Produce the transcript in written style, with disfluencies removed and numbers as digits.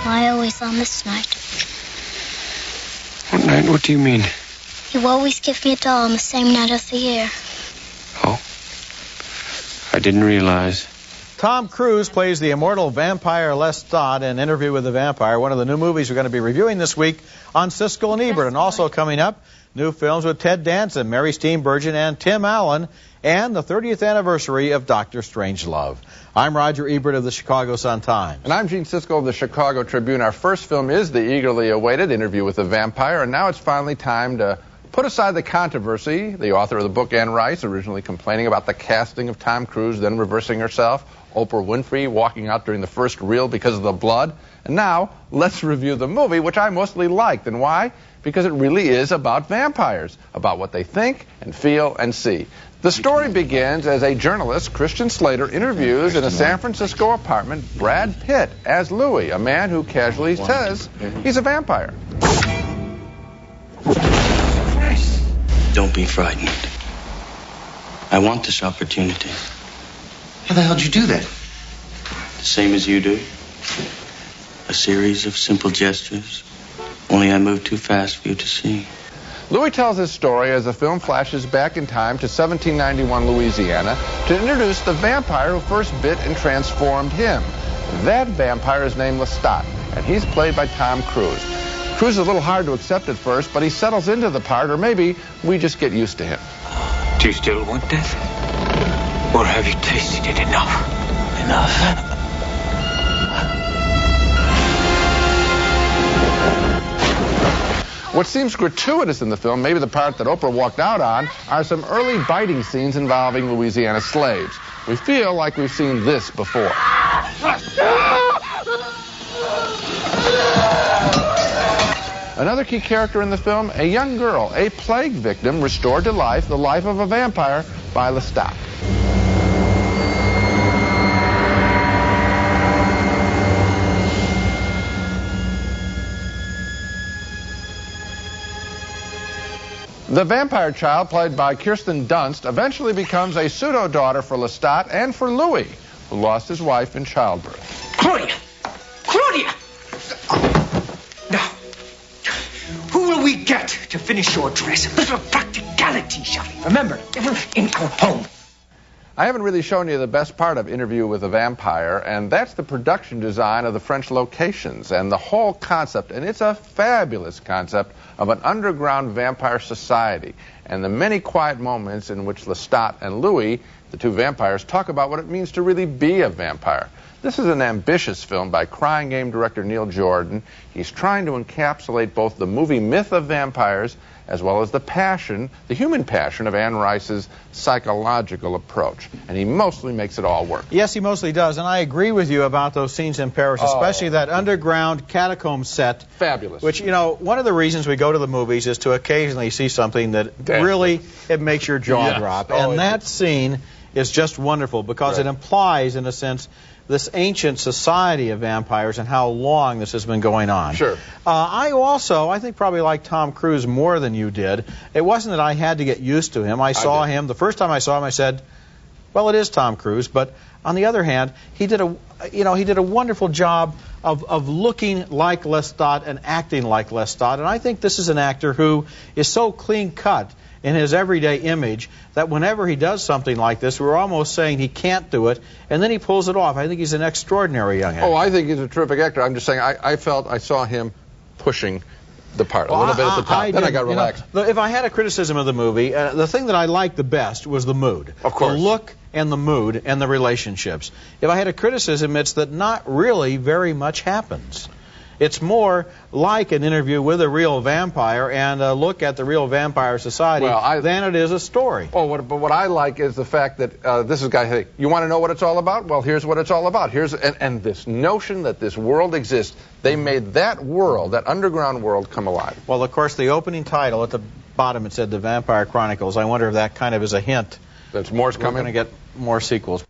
I always on this night. What night? What do you mean? You always give me a doll on the same night of the year. Oh. I didn't realize. Tom Cruise plays the immortal vampire Lestat in Interview with the Vampire, one of the new movies we're going to be reviewing this week on Siskel and Ebert. And also coming up, new films with Ted Danson, Mary Steenburgen, and Tim Allen, and the 30th anniversary of Dr. Strangelove. I'm Roger Ebert of the Chicago Sun-Times. And I'm Gene Siskel of the Chicago Tribune. Our first film is the eagerly awaited Interview with the Vampire, and now it's finally time to put aside the controversy. The author of the book, Anne Rice, originally complaining about the casting of Tom Cruise, then reversing herself. Oprah Winfrey walking out during the first reel because of the blood. And now, let's review the movie, which I mostly liked. And why? Because it really is about vampires, about what they think and feel and see. The story begins as a journalist, Christian Slater, interviews in a San Francisco apartment Brad Pitt as Louis, a man who casually says he's a vampire. Don't be frightened. I want this opportunity. How the hell did you do that? The same as you do. A series of simple gestures. Only I moved too fast for you to see. Louis tells his story as the film flashes back in time to 1791 Louisiana to introduce the vampire who first bit and transformed him. That vampire is named Lestat, and he's played by Tom Cruise. Cruise is a little hard to accept at first, but he settles into the part, or maybe we just get used to him. Do you still want death? Or have you tasted it enough? Enough. What seems gratuitous in the film, maybe the part that Oprah walked out on, are some early biting scenes involving Louisiana slaves. We feel like we've seen this before. Another key character in the film, a young girl, a plague victim restored to life, the life of a vampire by Lestat. The vampire child, played by Kirsten Dunst, eventually becomes a pseudo-daughter for Lestat and for Louis, who lost his wife in childbirth. Claudia! Claudia! Now, who will we get to finish your dress? A little practicality, shall we? Remember, in our home. I haven't really shown you the best part of Interview with a Vampire, and that's the production design of the French locations and the whole concept, and it's a fabulous concept of an underground vampire society and the many quiet moments in which Lestat and Louis, the two vampires, talk about what it means to really be a vampire. This is an ambitious film by Crying Game director Neil Jordan. He's trying to encapsulate both the movie myth of vampires as well as the passion, the human passion of Anne Rice's psychological approach. And he mostly makes it all work. Yes, he mostly does. And I agree with you about those scenes in Paris, especially that underground catacomb set. Fabulous. Which, you know, one of the reasons we go to the movies is to occasionally see something that really, it makes your jaw drop. And that scene is just wonderful because it implies, in a sense, this ancient society of vampires and how long this has been going on. Sure. I think probably like Tom Cruise more than you did. It wasn't that I had to get used to him. I saw him. The first time I saw him, I said, well, it is Tom Cruise. But on the other hand, he did a wonderful job of looking like Lestat and acting like Lestat. And I think this is an actor who is so clean-cut in his everyday image that whenever he does something like this, we're almost saying he can't do it, and then he pulls it off. I think he's an extraordinary young actor. Oh, I think he's a terrific actor. I'm just saying, I felt I saw him pushing the part a little bit at the top. Then I got relaxed. If I had a criticism of the movie, the thing that I liked the best was the mood. Of course. The look and the mood and the relationships. If I had a criticism, it's that not really very much happens. It's more like an interview with a real vampire and a look at the real vampire society than it is a story. Oh, but what I like is the fact that this is a guy, hey, you want to know what it's all about? Well, here's what it's all about. And this notion that this world exists, they made that world, that underground world, come alive. Well, of course, the opening title at the bottom, it said The Vampire Chronicles. I wonder if that kind of is a hint. That more's coming? We're going to get more sequels.